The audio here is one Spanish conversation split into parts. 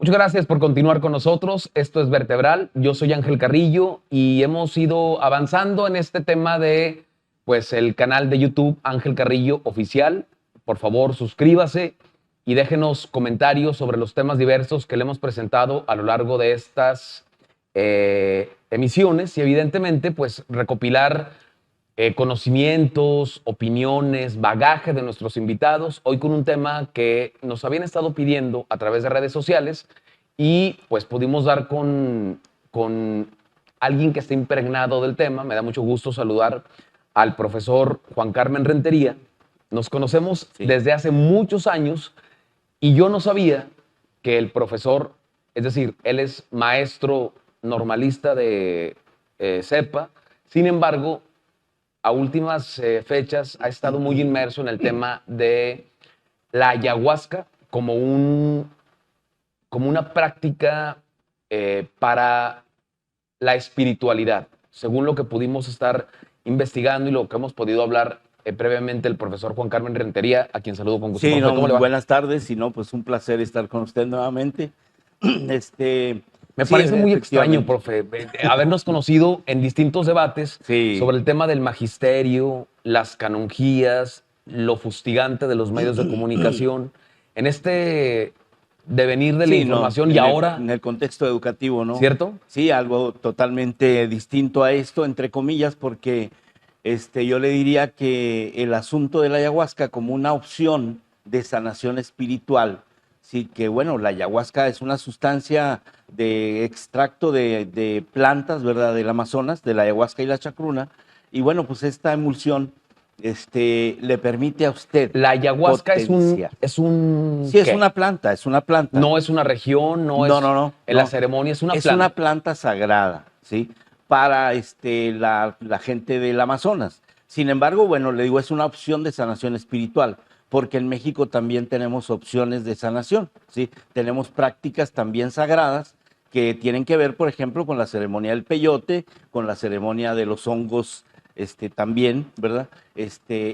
Muchas gracias por continuar con nosotros. Esto es Vertebral. Yo soy Ángel Carrillo y hemos ido avanzando en este tema de, pues, el canal de YouTube Ángel Carrillo Oficial. Por favor, suscríbase y déjenos comentarios sobre los temas diversos que le hemos presentado a lo largo de estas emisiones y, evidentemente, pues, recopilar conocimientos, opiniones, bagaje de nuestros invitados, hoy con un tema que nos habían estado pidiendo a través de redes sociales y pues pudimos dar con alguien que está impregnado del tema. Me da mucho gusto saludar al profesor Juan Carmen Rentería. Nos conocemos desde hace muchos años y yo no sabía que el profesor, es decir, él es maestro normalista de CEPA, sin embargo, a últimas fechas ha estado muy inmerso en el tema de la ayahuasca como una práctica para la espiritualidad, según lo que pudimos estar investigando y lo que hemos podido hablar previamente el profesor Juan Carmen Rentería, a quien saludo con gusto. Sí, Profe, ¿cómo le va? buenas tardes, y no, pues un placer estar con usted nuevamente. Me parece muy extraño, profe, habernos conocido en distintos debates sobre el tema del magisterio, las canonjías, lo fustigante de los medios de comunicación, en este devenir de la información y ahora... En el contexto educativo, ¿no? ¿Cierto? Sí, algo totalmente distinto a esto, entre comillas, porque yo le diría que el asunto de la ayahuasca como una opción de sanación espiritual, sí, que bueno, la ayahuasca es una sustancia de extracto de plantas, ¿verdad?, del Amazonas, de la ayahuasca y la chacruna, y bueno, pues esta emulsión le permite a usted la ayahuasca potenciar. es un Sí, es una planta, es una planta. No es una región, no. En la ceremonia es una planta. Es una planta sagrada, ¿sí? Para la gente del Amazonas. Sin embargo, bueno, le digo, es una opción de sanación espiritual, porque en México también tenemos opciones de sanación, ¿sí? Tenemos prácticas también sagradas que tienen que ver, por ejemplo, con la ceremonia del peyote, con la ceremonia de los hongos también, ¿verdad?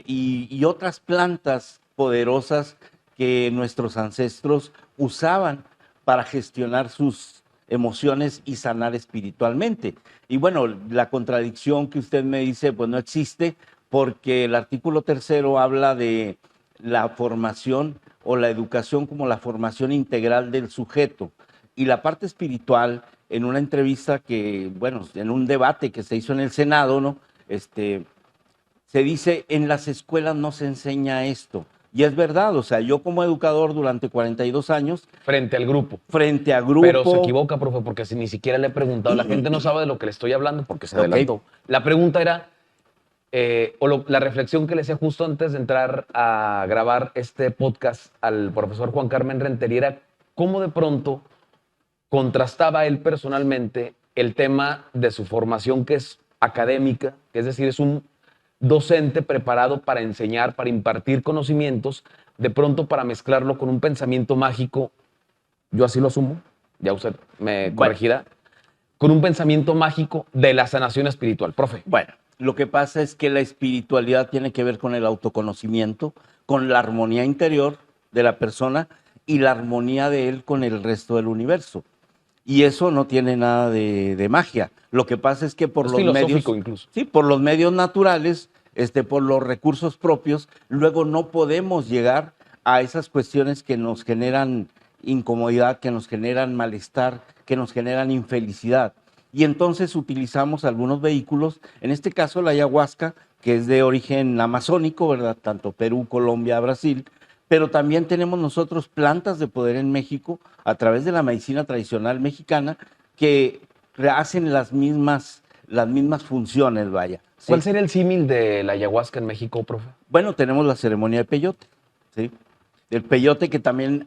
Y otras plantas poderosas que nuestros ancestros usaban para gestionar sus emociones y sanar espiritualmente. Y bueno, la contradicción que usted me dice, pues no existe, porque el artículo 3º habla de la formación o la educación como la formación integral del sujeto. Y la parte espiritual, en una entrevista que, bueno, en un debate que se hizo en el Senado, ¿no? Se dice, en las escuelas no se enseña esto. Y es verdad, o sea, yo como educador durante 42 años... Frente al grupo. Frente a grupo... Pero se equivoca, profe, porque si ni siquiera le he preguntado, la gente no sabe de lo que le estoy hablando porque se adelantó. La pregunta era, la reflexión que le hacía justo antes de entrar a grabar este podcast al profesor Juan Carmen Rentería era cómo de pronto contrastaba él personalmente el tema de su formación, que es académica, que es decir, es un docente preparado para enseñar, para impartir conocimientos, de pronto para mezclarlo con un pensamiento mágico, yo así lo asumo, ya usted me corregirá, con un pensamiento mágico de la sanación espiritual. Profe. Bueno, lo que pasa es que la espiritualidad tiene que ver con el autoconocimiento, con la armonía interior de la persona y la armonía de él con el resto del universo. Y eso no tiene nada de magia. Lo que pasa es que por los medios, incluso. Sí, por los medios naturales, por los recursos propios, luego no podemos llegar a esas cuestiones que nos generan incomodidad, que nos generan malestar, que nos generan infelicidad. Y entonces utilizamos algunos vehículos, en este caso la ayahuasca, que es de origen amazónico, ¿verdad? Tanto Perú, Colombia, Brasil, pero también tenemos nosotros plantas de poder en México a través de la medicina tradicional mexicana que hacen las mismas funciones, vaya. ¿Sí? ¿Cuál sería el símil de la ayahuasca en México, profe? Bueno, tenemos la ceremonia de peyote, ¿sí? El peyote que también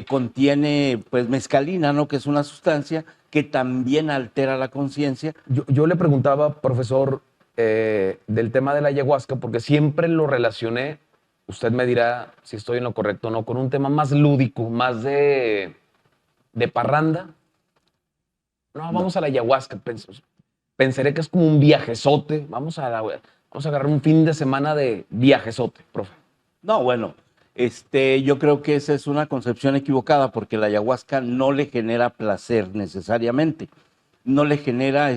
contiene pues mescalina, ¿no? Que es una sustancia que también altera la conciencia. Yo le preguntaba, profesor, del tema de la ayahuasca, porque siempre lo relacioné, usted me dirá si estoy en lo correcto o no, con un tema más lúdico, más de parranda. No, vamos a la ayahuasca. Pensaré que es como un viajezote. Vamos a agarrar un fin de semana de viajezote, profe. No, bueno, Yo creo que esa es una concepción equivocada porque la ayahuasca no le genera placer necesariamente, no le genera,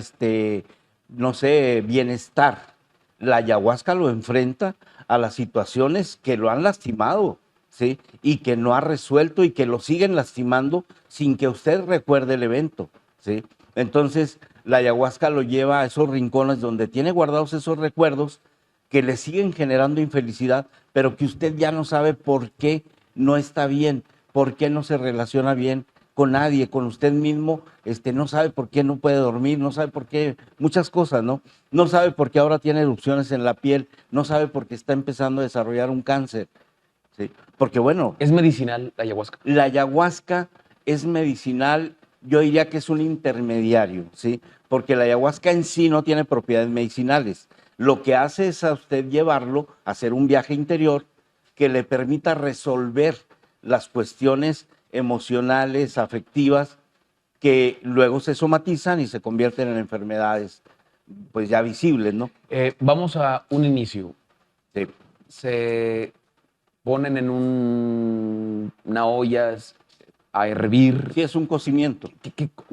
no sé, bienestar. La ayahuasca lo enfrenta a las situaciones que lo han lastimado, ¿sí? Y que no ha resuelto y que lo siguen lastimando sin que usted recuerde el evento, ¿sí? Entonces, la ayahuasca lo lleva a esos rincones donde tiene guardados esos recuerdos que le siguen generando infelicidad, pero que usted ya no sabe por qué no está bien, por qué no se relaciona bien con nadie, con usted mismo, no sabe por qué no puede dormir, no sabe por qué, muchas cosas, ¿no? No sabe por qué ahora tiene erupciones en la piel, no sabe por qué está empezando a desarrollar un cáncer, ¿sí? Porque bueno, ¿Es medicinal la ayahuasca? la ayahuasca es medicinal, yo diría que es un intermediario, ¿sí? Porque la ayahuasca en sí no tiene propiedades medicinales. Lo que hace es a usted llevarlo a hacer un viaje interior que le permita resolver las cuestiones emocionales, afectivas, que luego se somatizan y se convierten en enfermedades, pues ya visibles, ¿no? Vamos a un inicio. Sí. Se ponen en una olla a hervir. Sí, es un cocimiento.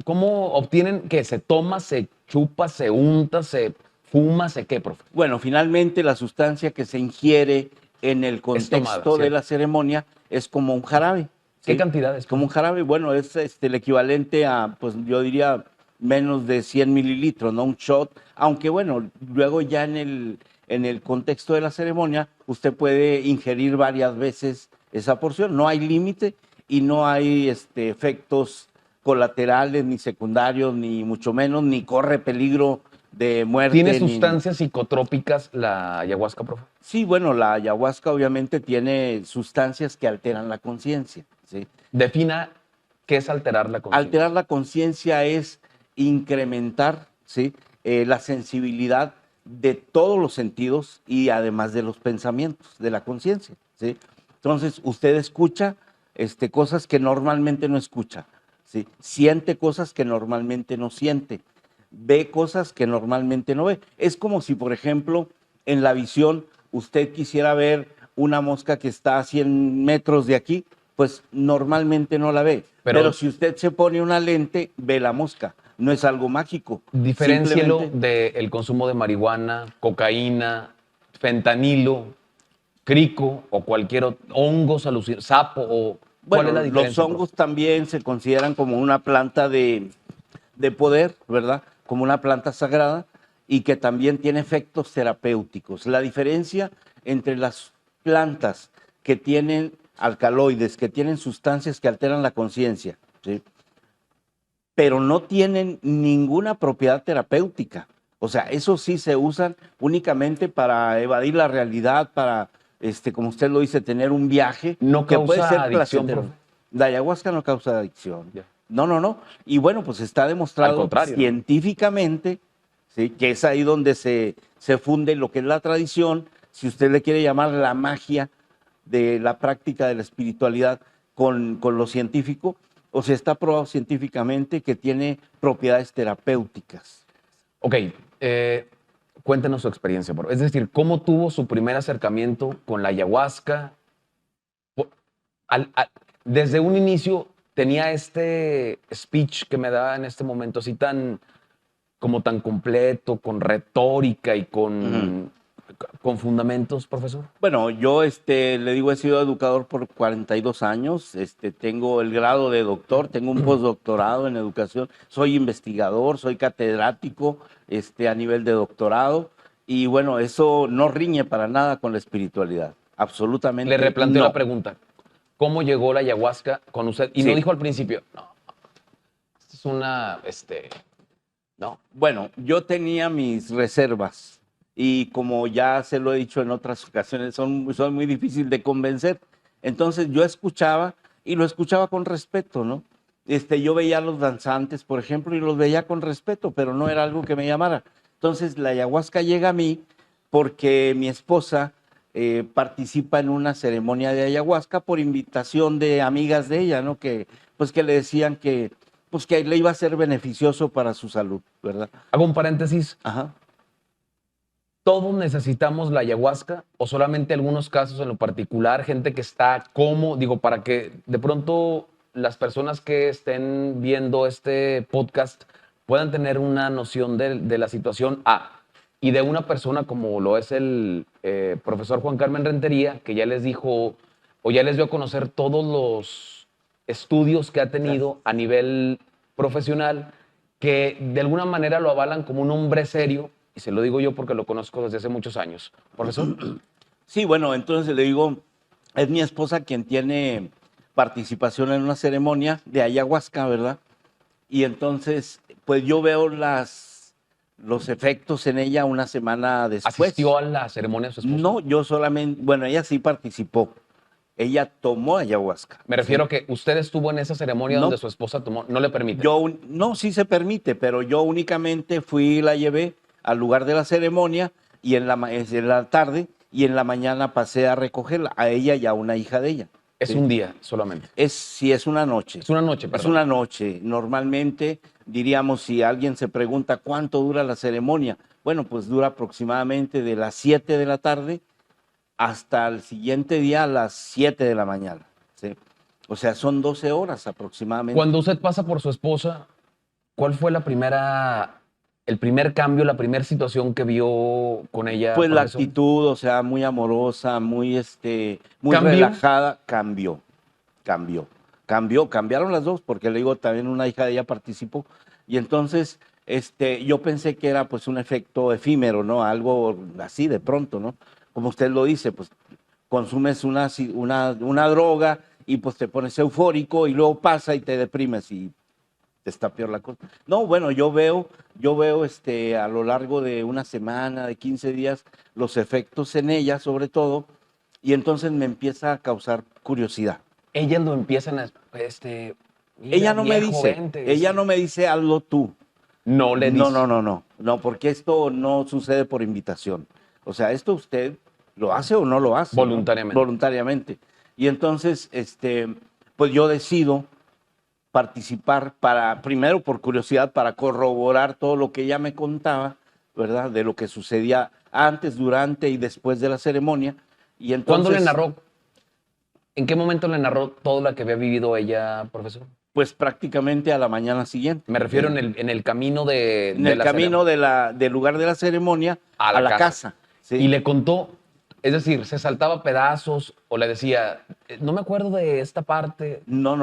¿Cómo obtienen que se toma, se chupa, se unta, se fuma, se qué, profe? Bueno, finalmente la sustancia que se ingiere en el tomada, contexto de la ceremonia es como un jarabe. ¿Qué ¿sí? cantidad es? Como un jarabe, bueno, es el equivalente a, pues yo diría, menos de 100 mililitros, ¿no? Un shot, aunque bueno, luego ya en el contexto de la ceremonia, usted puede ingerir varias veces esa porción, no hay límite y no hay efectos colaterales, ni secundarios, ni mucho menos, ni corre peligro de muerte. ¿Tiene sustancias psicotrópicas la ayahuasca, profe? Sí, bueno, la ayahuasca obviamente tiene sustancias que alteran la conciencia. ¿sí? Defina qué es alterar la conciencia. Alterar la conciencia es incrementar ¿sí? La sensibilidad de todos los sentidos y además de los pensamientos, de la conciencia. ¿sí? Entonces, usted escucha cosas que normalmente no escucha, ¿sí? Siente cosas que normalmente no siente, ve cosas que normalmente no ve. Es como si, por ejemplo, en la visión usted quisiera ver una mosca que está a 100 metros de aquí, pues normalmente no la ve. Pero si usted se pone una lente, ve la mosca. No es algo mágico. Diferéncielo del consumo de marihuana, cocaína, fentanilo, crico o cualquier hongo, sapo o... ¿Cuál es la diferencia? Los hongos también se consideran como una planta de poder, ¿verdad? Como una planta sagrada y que también tiene efectos terapéuticos. La diferencia entre las plantas que tienen alcaloides, que tienen sustancias que alteran la conciencia, ¿sí? Pero no tienen ninguna propiedad terapéutica. O sea, eso sí se usan únicamente para evadir la realidad, para, como usted lo dice, tener un viaje no que puede ser adicción, placentero. profe. La ayahuasca no causa adicción. Ya. No. Y bueno, pues está demostrado científicamente, ¿sí? Que es ahí donde se funde lo que es la tradición, si usted le quiere llamar la magia de la práctica de la espiritualidad con lo científico, o sea, está probado científicamente que tiene propiedades terapéuticas. Ok, cuéntenos su experiencia, bro. Es decir, ¿cómo tuvo su primer acercamiento con la ayahuasca? Desde un inicio tenía este speech que me da en este momento así tan completo, con retórica y con fundamentos, profesor. Bueno, yo le digo, he sido educador por 42 años, tengo el grado de doctor, tengo un postdoctorado en educación, soy investigador, soy catedrático a nivel de doctorado y bueno, eso no riñe para nada con la espiritualidad, absolutamente Le replanteo no. la pregunta, ¿cómo llegó la ayahuasca con usted? Y no dijo al principio, no, es una, no. Bueno, yo tenía mis reservas. Y como ya se lo he dicho en otras ocasiones, son muy difíciles de convencer. Entonces yo escuchaba y lo escuchaba con respeto, ¿no? Yo veía a los danzantes, por ejemplo, y los veía con respeto, pero no era algo que me llamara. Entonces la ayahuasca llega a mí porque mi esposa participa en una ceremonia de ayahuasca por invitación de amigas de ella, ¿no? Que le decían que le iba a ser beneficioso para su salud, ¿verdad? Hago un paréntesis. Ajá. ¿todos necesitamos la ayahuasca o solamente algunos casos en lo particular, gente que está como, digo, para que de pronto las personas que estén viendo este podcast puedan tener una noción de la situación y de una persona como lo es el profesor Juan Carmen Rentería, que ya les dijo o ya les dio a conocer todos los estudios que ha tenido a nivel profesional, que de alguna manera lo avalan como un hombre serio, y se lo digo yo porque lo conozco desde hace muchos años. Profesor. Sí, bueno, entonces le digo, es mi esposa quien tiene participación en una ceremonia de ayahuasca, ¿verdad? Y entonces, pues yo veo los efectos en ella una semana después. ¿Asistió a la ceremonia de su esposa? No, yo solamente, bueno, ella sí participó. Ella tomó ayahuasca. Me refiero a que usted estuvo en esa ceremonia No. donde su esposa tomó, no le permite. No, sí se permite, pero yo únicamente fui y la llevé al lugar de la ceremonia y en la tarde y en la mañana pasé a recogerla, a ella y a una hija de ella. Es un día solamente. Sí, es una noche. Es una noche, perdón. Es una noche. Normalmente, diríamos, si alguien se pregunta cuánto dura la ceremonia, bueno, pues dura aproximadamente de las 7 de la tarde hasta el siguiente día a las 7 de la mañana. ¿Sí? O sea, son 12 horas aproximadamente. Cuando usted pasa por su esposa, ¿cuál fue el primer cambio, la primera situación que vio con ella? Pues la profesor? actitud, o sea, muy amorosa, muy ¿Cambió? relajada, cambiaron las dos, porque le digo, también una hija de ella participó, y entonces, yo pensé que era pues un efecto efímero, ¿no? Algo así de pronto, ¿no? Como usted lo dice, pues consumes una droga y pues te pones eufórico y luego pasa y te deprimes y está peor la cosa. No, bueno, yo veo a lo largo de una semana, de 15 días, los efectos en ella, sobre todo, y entonces me empieza a causar curiosidad. Ella lo empieza a... Ella no me dice, ella no me dice hazlo tú. No le dice. No, porque esto no sucede por invitación. O sea, esto usted lo hace o no lo hace. Voluntariamente. ¿No? Voluntariamente. Y entonces, pues yo decido participar primero por curiosidad, para corroborar todo lo que ella me contaba, ¿verdad? De lo que sucedía antes, durante y después de la ceremonia. Y entonces, ¿cuándo le narró? ¿En qué momento le narró todo lo que había vivido ella, profesor? Pues prácticamente a la mañana siguiente. Me refiero en el camino de... En el camino del lugar de la ceremonia a la casa. Sí. Y le contó, es decir, ¿se saltaba pedazos o le decía, no me acuerdo de esta parte? No,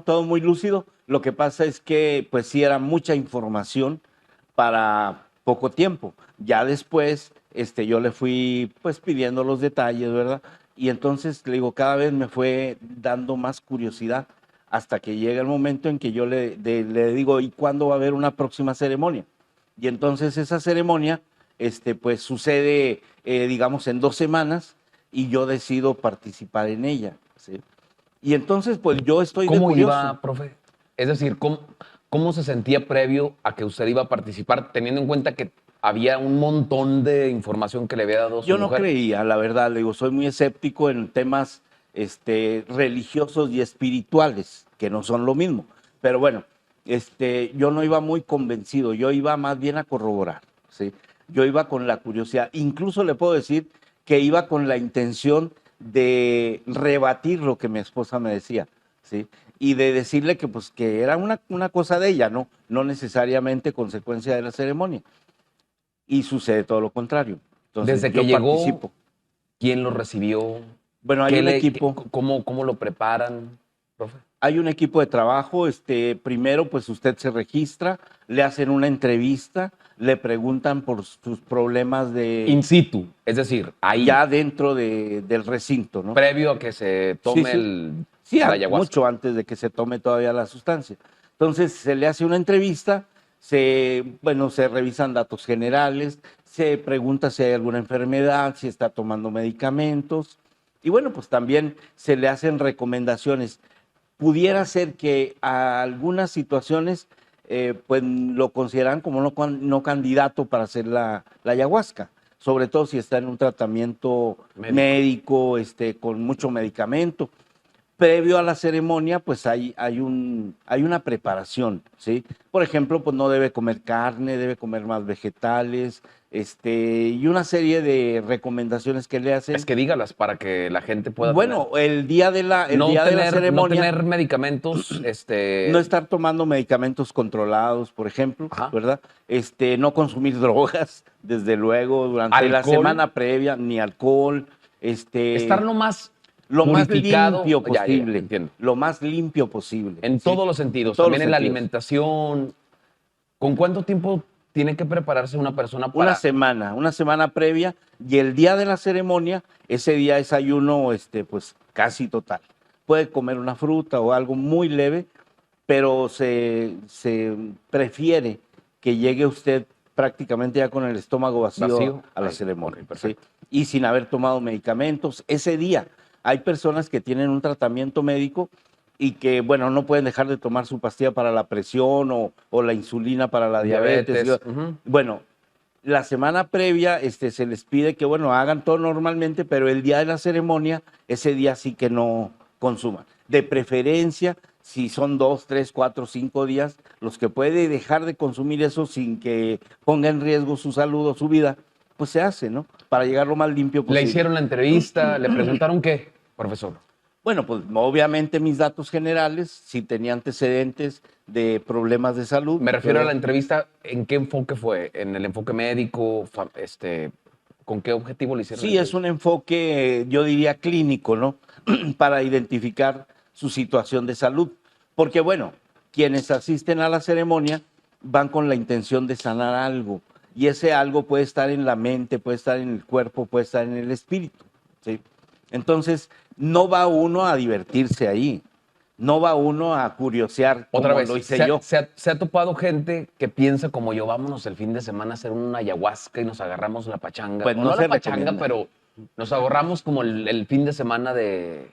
todo muy lúcido. Lo que pasa es que pues sí era mucha información para poco tiempo. Ya después yo le fui pues pidiendo los detalles, ¿verdad? Y entonces le digo, cada vez me fue dando más curiosidad hasta que llega el momento en que yo le digo, ¿y cuándo va a haber una próxima ceremonia? Y entonces esa ceremonia pues sucede, digamos, en 2 semanas y yo decido participar en ella. ¿Sí? Y entonces, pues yo estoy de curioso. ¿Cómo iba, profe? Es decir, ¿cómo se sentía previo a que usted iba a participar, teniendo en cuenta que había un montón de información que le había dado su Yo no mujer? creía, la verdad, le digo, soy muy escéptico en temas religiosos y espirituales, que no son lo mismo. Pero bueno, yo no iba muy convencido, yo iba más bien a corroborar, ¿sí? Yo iba con la curiosidad, incluso le puedo decir que iba con la intención de rebatir lo que mi esposa me decía, ¿sí? Y de decirle que pues que era una cosa de ella, no necesariamente consecuencia de la ceremonia. Y sucede todo lo contrario. Entonces, desde que llegó, participo. ¿Quién lo recibió? Bueno, hay un equipo. ¿Cómo lo preparan, profe? Hay un equipo de trabajo. Primero, pues usted se registra, le hacen una entrevista, le preguntan por sus problemas de... In situ, es decir, ahí. Ya dentro del recinto, ¿no? Previo a que se tome la ayahuasca. Mucho antes de que se tome todavía la sustancia. Entonces, se le hace una entrevista, se revisan datos generales, se pregunta si hay alguna enfermedad, si está tomando medicamentos, y bueno, pues también se le hacen recomendaciones. Pudiera ser que a algunas situaciones pues lo consideran como no candidato para hacer la ayahuasca, sobre todo si está en un tratamiento médico con mucho medicamento. previo a la ceremonia, pues hay una preparación, ¿sí? Por ejemplo, pues no debe comer carne, debe comer más vegetales, y una serie de recomendaciones que le hacen. Es que dígalas para que la gente pueda Bueno, el día de la no ceremonia, tener medicamentos, no estar tomando medicamentos controlados, por ejemplo, Ajá. ¿verdad? No consumir drogas, desde luego, durante la Alcohol. semana previa, ni alcohol, estar lo más limpio Ya, posible, entiendo. lo más limpio posible. En ¿sí? todos los sentidos, En todos también los en la sentidos. alimentación. ¿Con cuánto tiempo tiene que prepararse una persona para...? Una semana previa, y el día de la ceremonia, ese día es ayuno, pues casi total. Puede comer una fruta o algo muy leve, pero se prefiere que llegue usted prácticamente ya con el estómago vacío a la ceremonia. Okay, ¿sí? Y sin haber tomado medicamentos. Ese día hay personas que tienen un tratamiento médico y que, bueno, no pueden dejar de tomar su pastilla para la presión o la insulina para la diabetes. Bueno, la semana previa se les pide que, bueno, hagan todo normalmente, pero el día de la ceremonia, ese día sí que no consuman. De preferencia, si son 2, 3, 4, 5 días, los que puede dejar de consumir eso sin que ponga en riesgo su salud o su vida, pues se hace, ¿no? Para llegar lo más limpio posible. ¿Le hicieron la entrevista? ¿Le preguntaron qué, profesor? Bueno, pues obviamente mis datos generales, si tenía antecedentes de problemas de salud. Me refiero a la entrevista, ¿en qué enfoque fue? ¿En el enfoque médico? ¿Con qué objetivo le hicieron? Sí, es un enfoque, yo diría, clínico, ¿no? Para identificar su situación de salud. Porque, bueno, quienes asisten a la ceremonia van con la intención de sanar algo. Y ese algo puede estar en la mente, puede estar en el cuerpo, puede estar en el espíritu, ¿sí? Entonces, no va uno a divertirse ahí. No va uno a curiosear como lo hice yo. Se ha topado gente que piensa como yo, vámonos el fin de semana a hacer una ayahuasca y nos agarramos la pachanga. Pues no la pachanga, pero nos agarramos como el fin de semana de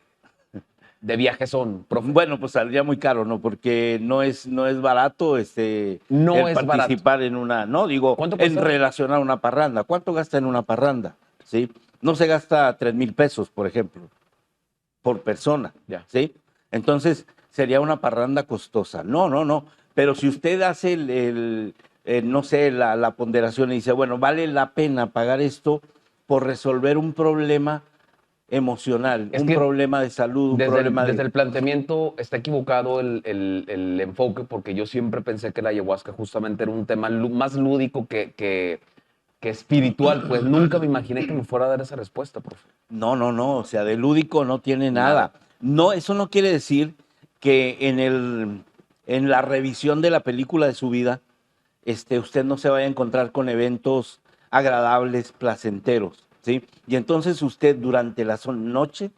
viajezón, profe. Bueno, pues saldría muy caro, ¿no? Porque no es barato no el es participar barato. en una, no digo, en relacionar una parranda. ¿Cuánto gasta en una parranda? ¿Sí? No se gasta 3,000 pesos, por ejemplo, por persona, ¿sí? Entonces, sería una parranda costosa. No. Pero si usted hace no sé, la ponderación y dice, bueno, vale la pena pagar esto por resolver un problema emocional, un problema de salud, desde el planteamiento está equivocado el enfoque, porque yo siempre pensé que la ayahuasca justamente era un tema más lúdico que espiritual, pues nunca me imaginé que me fuera a dar esa respuesta, profe. No, o sea, de lúdico no tiene nada. No, eso no quiere decir que en la revisión de la película de su vida, usted no se vaya a encontrar con eventos agradables, placenteros, ¿sí? Y entonces usted durante la noche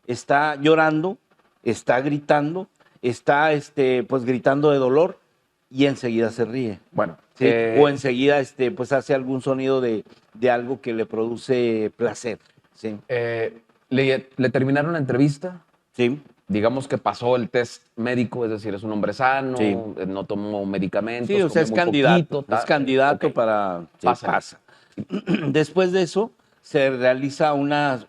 está llorando, está gritando, está pues gritando de dolor y enseguida se ríe. Bueno, ¿sí? O enseguida pues hace algún sonido de algo que le produce placer. Sí. ¿Le terminaron la entrevista? Sí. Digamos que pasó el test médico, es decir, es un hombre sano, sí. No tomó medicamentos. Sí, o sea, es candidato. Poquito, es candidato okay. Para... Sí, pasa. Después de eso, se realiza una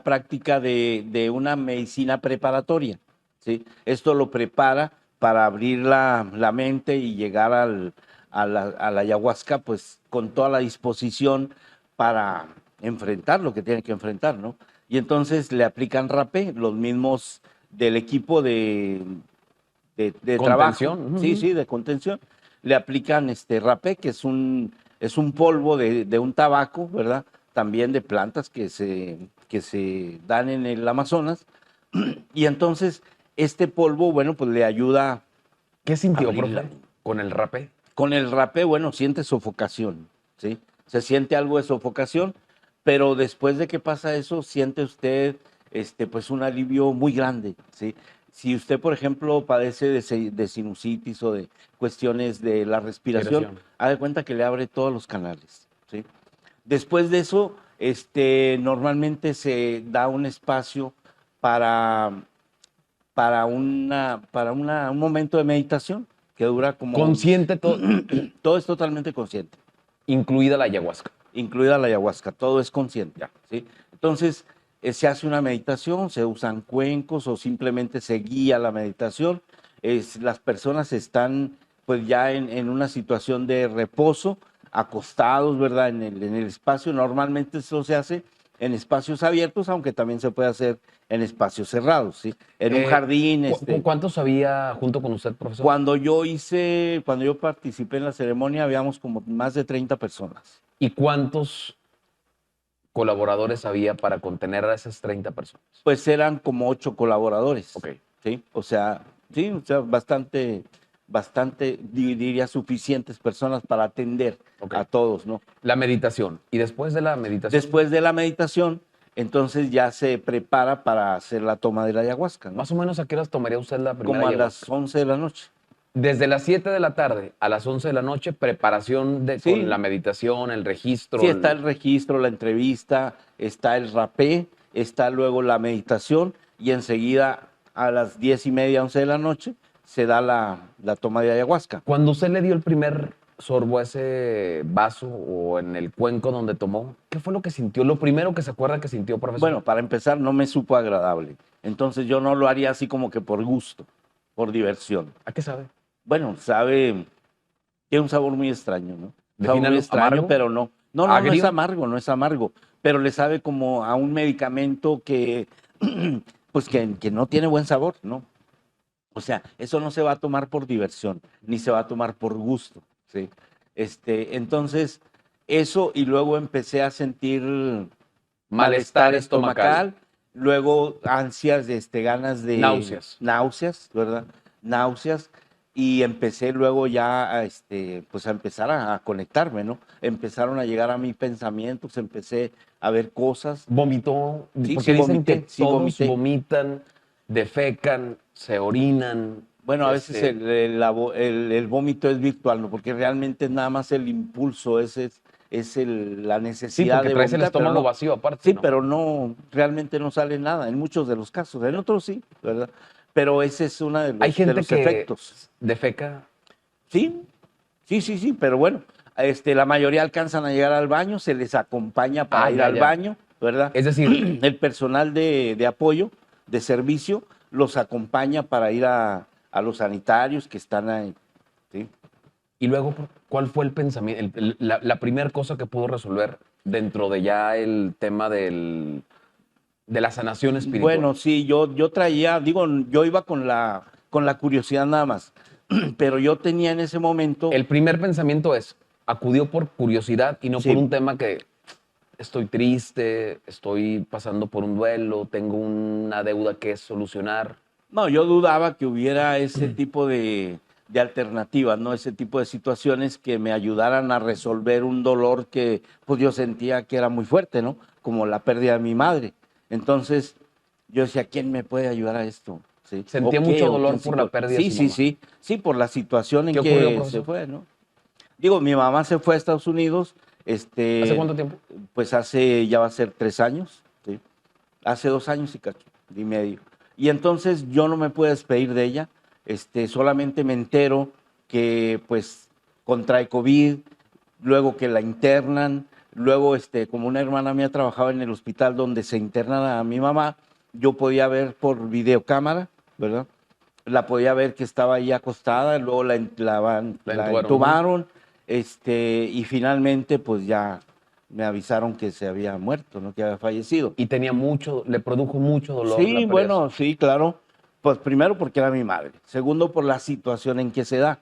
práctica de una medicina preparatoria. ¿sí? Esto lo prepara para abrir la mente y llegar a la ayahuasca, pues con toda la disposición para enfrentar lo que tiene que enfrentar, ¿no? Y entonces le aplican rapé, los mismos del equipo de trabajo. Sí, de contención. Le aplican rapé, que es un polvo de un tabaco, ¿verdad? También de plantas que se dan en el Amazonas. Y entonces este polvo, bueno, pues le ayuda. ¿Qué sintió, profe, con el rapé? Con el rapé, bueno, siente sofocación, ¿sí? Se siente algo de sofocación, pero después de que pasa eso, siente usted pues un alivio muy grande, ¿sí? Si usted, por ejemplo, padece de sinusitis o de cuestiones de la respiración, haga de cuenta que le abre todos los canales, ¿sí? Después de eso, normalmente se da un espacio para un momento de meditación que dura como... ¿Consciente todo? Todo es totalmente consciente. Incluida la ayahuasca. Incluida la ayahuasca, todo es consciente. ¿sí? Entonces, se hace una meditación, se usan cuencos o simplemente se guía la meditación. Las personas están pues ya en una situación de reposo, acostados, ¿verdad? En el espacio. Normalmente eso se hace en espacios abiertos, aunque también se puede hacer en espacios cerrados, ¿sí? En un jardín. ¿Cuántos había junto con usted, profesor? Cuando yo participé en la ceremonia, habíamos como más de 30 personas. ¿Y cuántos colaboradores había para contener a esas 30 personas? Pues eran como 8 colaboradores. Ok. ¿Sí? O sea, sí, o sea, bastante, diría, suficientes personas para atender a todos, ¿no? La meditación. ¿Y después de la meditación? Después de la meditación, entonces ya se prepara para hacer la toma de la ayahuasca, ¿no? Más o menos, ¿a qué horas tomaría usted la primera Como a ayahuasca? las 11 de la noche. Desde las 7 de la tarde a las 11 de la noche, preparación Sí. con la meditación, el registro. Sí, está el registro, la entrevista, está el rapé, está luego la meditación y enseguida a las 10:30, 11 de la noche se da la toma de ayahuasca. Cuando usted le dio el primer sorbo a ese vaso o en el cuenco donde tomó, ¿qué fue lo que sintió? Lo primero que se acuerda que sintió, profesor. Bueno, para empezar, no me supo agradable. Entonces yo no lo haría así como que por gusto, por diversión. ¿A qué sabe? Bueno, tiene un sabor muy extraño, ¿no? Defínalo, muy extraño, ¿amargo? pero no. No ¿Agrio? es amargo, no es amargo. Pero le sabe como a un medicamento que, pues que no tiene buen sabor, ¿no? O sea, eso no se va a tomar por diversión, ni se va a tomar por gusto, ¿sí? Entonces, eso, y luego empecé a sentir malestar estomacal, luego ansias, ganas de... Náuseas, ¿verdad? Náuseas. Y empecé luego ya pues a empezar a conectarme, ¿no? Empezaron a llegar a mis pensamientos, empecé a ver cosas. ¿Vomitó? Sí, porque dicen que todos vomité. vomitan, defecan, se orinan. Bueno, a veces el vómito es virtual, ¿no? Porque realmente es nada más el impulso, la necesidad de vomitar. Sí, porque traes el estómago vacío aparte. Sí, ¿no? Pero no, realmente no sale nada, en muchos de los casos. En otros sí, ¿verdad? Pero ese es uno de los, ¿Hay gente que efectos. defeca? Sí, pero bueno, la mayoría alcanzan a llegar al baño, se les acompaña para ir al baño, ¿verdad? Es decir, el personal de apoyo, de servicio, los acompaña para ir a los sanitarios que están ahí, ¿sí? Y luego, ¿cuál fue el pensamiento, la primera cosa que pudo resolver dentro de ya el tema de la sanación espiritual? Bueno, sí, yo traía, yo iba con la curiosidad nada más, pero yo tenía en ese momento... El primer pensamiento es, acudió por curiosidad y no por un tema que estoy triste, estoy pasando por un duelo, tengo una deuda que solucionar. No, yo dudaba que hubiera ese tipo de alternativas, ¿no? Ese tipo de situaciones que me ayudaran a resolver un dolor que pues yo sentía que era muy fuerte, ¿no? Como la pérdida de mi madre. Entonces, yo decía, ¿quién me puede ayudar a esto? ¿Sí? ¿Sentía mucho dolor por la pérdida de su mamá? Sí, por la situación en ¿Qué que ocurrió, profesor? se fue, ¿no? Mi mamá se fue a Estados Unidos. ¿Hace cuánto tiempo? Pues ya va a ser 3 años, ¿sí? Hace 2 años y medio. Y entonces yo no me pude despedir de ella, solamente me entero que pues contrae COVID, luego que la internan, luego como una hermana mía trabajaba en el hospital donde se internan a mi mamá, yo podía ver por videocámara, ¿verdad? La podía ver que estaba ahí acostada, luego la entubaron, y finalmente pues ya me avisaron que se había muerto, ¿no? Que había fallecido. Y le produjo mucho dolor. Sí, bueno, sí, claro. Pues primero porque era mi madre. Segundo, por la situación en que se da.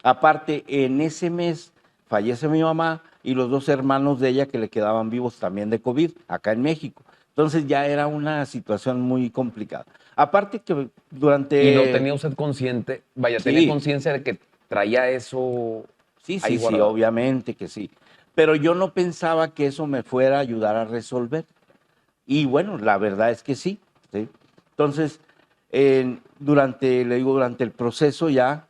Aparte, en ese mes fallece mi mamá y los 2 hermanos de ella que le quedaban vivos también de COVID, acá en México. Entonces ya era una situación muy complicada. Aparte que durante... ¿Y lo tenía usted consciente? Vaya, ¿tenía conciencia de que traía eso? Sí, obviamente que sí. Pero yo no pensaba que eso me fuera a ayudar a resolver. Y bueno, la verdad es que sí. ¿Sí? Entonces, durante el proceso ya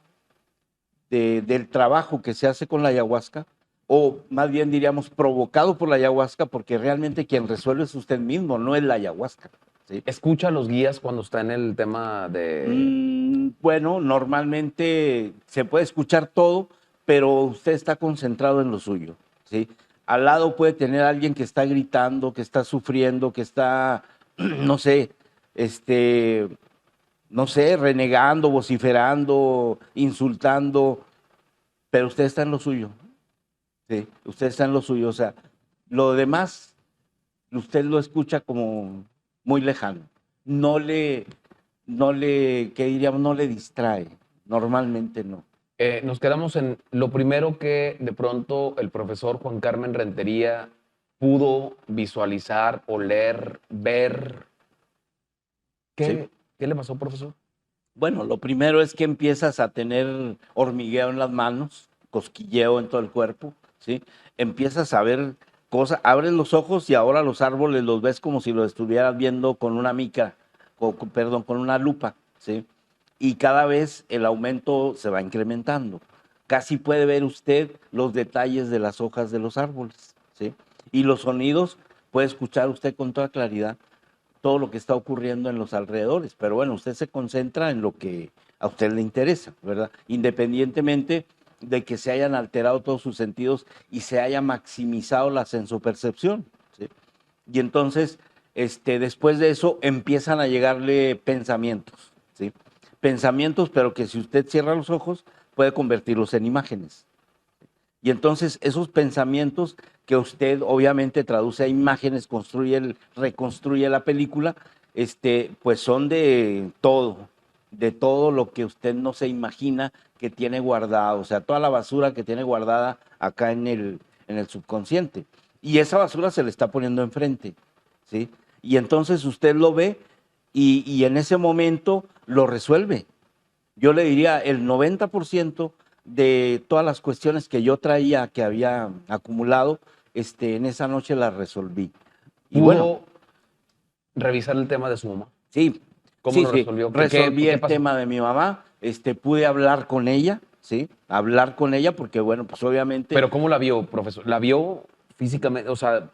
del trabajo que se hace con la ayahuasca, o más bien diríamos provocado por la ayahuasca, porque realmente quien resuelve es usted mismo, no es la ayahuasca. ¿Sí? ¿Escucha a los guías cuando está en el tema de...? Bueno, normalmente se puede escuchar todo, pero usted está concentrado en lo suyo, ¿sí? Al lado puede tener a alguien que está gritando, que está sufriendo, que está no sé, no sé, renegando, vociferando, insultando, pero usted está en lo suyo, ¿sí? Usted está en lo suyo, o sea, lo demás usted lo escucha como muy lejano, no le, ¿qué diríamos? No le distrae, normalmente no. Nos quedamos en lo primero que de pronto el profesor Juan Carmen Rentería pudo visualizar, oler, ver. ¿Sí? ¿Qué le pasó, profesor? Bueno, lo primero es que empiezas a tener hormigueo en las manos, cosquilleo en todo el cuerpo, ¿sí? Empiezas a ver cosas, abres los ojos y ahora los árboles los ves como si los estuvieras viendo con una mica, perdón, con una lupa, ¿sí? Y cada vez el aumento se va incrementando. Casi puede ver usted los detalles de las hojas de los árboles, ¿sí? Y los sonidos puede escuchar usted con toda claridad todo lo que está ocurriendo en los alrededores. Pero bueno, usted se concentra en lo que a usted le interesa, ¿verdad? Independientemente de que se hayan alterado todos sus sentidos y se haya maximizado la sensopercepción, ¿sí? Y entonces, después de eso, empiezan a llegarle pensamientos, ¿sí? Pensamientos, pero que si usted cierra los ojos, puede convertirlos en imágenes. Y entonces esos pensamientos que usted obviamente traduce a imágenes, reconstruye la película, pues son de todo lo que usted no se imagina que tiene guardado, o sea, toda la basura que tiene guardada acá en el subconsciente. Y esa basura se le está poniendo enfrente, ¿sí? Y entonces usted lo ve y en ese momento lo resuelve. Yo le diría el 90% de todas las cuestiones que yo traía, que había acumulado, en esa noche las resolví. Y bueno, ¿Pudo revisar el tema de su mamá? sí, ¿Cómo sí, lo sí, resolvió? resolví ¿Qué el pasó? tema de mi mamá, pude hablar con ella, ¿sí? Hablar con ella porque, bueno, pues obviamente, Pero ¿cómo la vio, profesor? ¿La vio físicamente? O sea,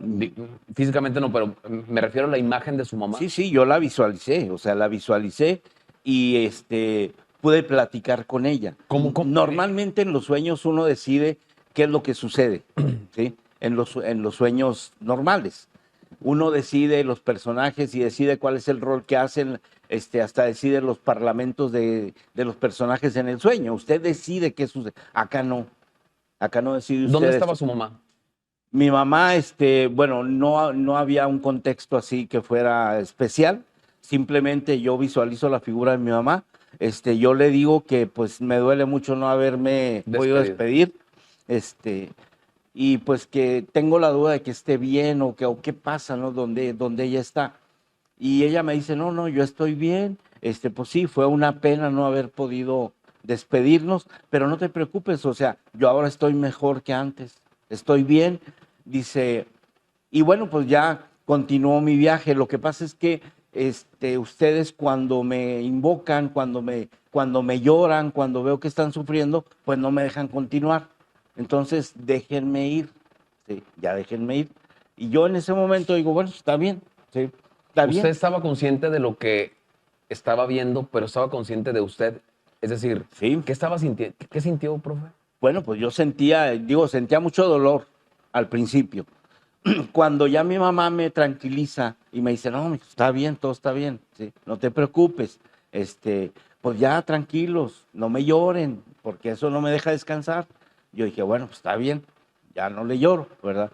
físicamente no, pero me refiero a la imagen de su mamá. sí, sí, yo la visualicé, o sea, la visualicé y pude platicar con ella. ¿Cómo? Normalmente en los sueños uno decide qué es lo que sucede, ¿sí? En los sueños normales. Uno decide los personajes y decide cuál es el rol que hacen, hasta decide los parlamentos de los personajes en el sueño. Usted decide qué sucede. Acá no decide ¿Dónde usted estaba eso. su mamá? Mi mamá, bueno, no había un contexto así que fuera especial, simplemente yo visualizo la figura de mi mamá, yo le digo que pues me duele mucho no haberme podido Despedida. despedir, y pues que tengo la duda de que esté bien o qué pasa, ¿no? Donde ella está. Y ella me dice, no, no, yo estoy bien, pues sí, fue una pena no haber podido despedirnos, pero no te preocupes, o sea, yo ahora estoy mejor que antes, estoy bien, dice, y bueno, pues ya continuó mi viaje. Lo que pasa es que ustedes cuando me invocan, cuando me lloran, cuando veo que están sufriendo, pues no me dejan continuar. Entonces, déjenme ir, ¿sí? Ya déjenme ir. Y yo en ese momento digo, bueno, está bien, ¿sí? Está Usted bien. estaba consciente de lo que estaba viendo, pero estaba consciente de usted. Es decir, Sí. ¿qué estaba sintiendo? ¿Qué sintió, profe? Bueno, pues yo sentía mucho dolor al principio. Cuando ya mi mamá me tranquiliza y me dice, no, mijo, está bien, todo está bien, ¿sí? No te preocupes, pues ya tranquilos, no me lloren, porque eso no me deja descansar. Yo dije, bueno, pues está bien, ya no le lloro, ¿verdad?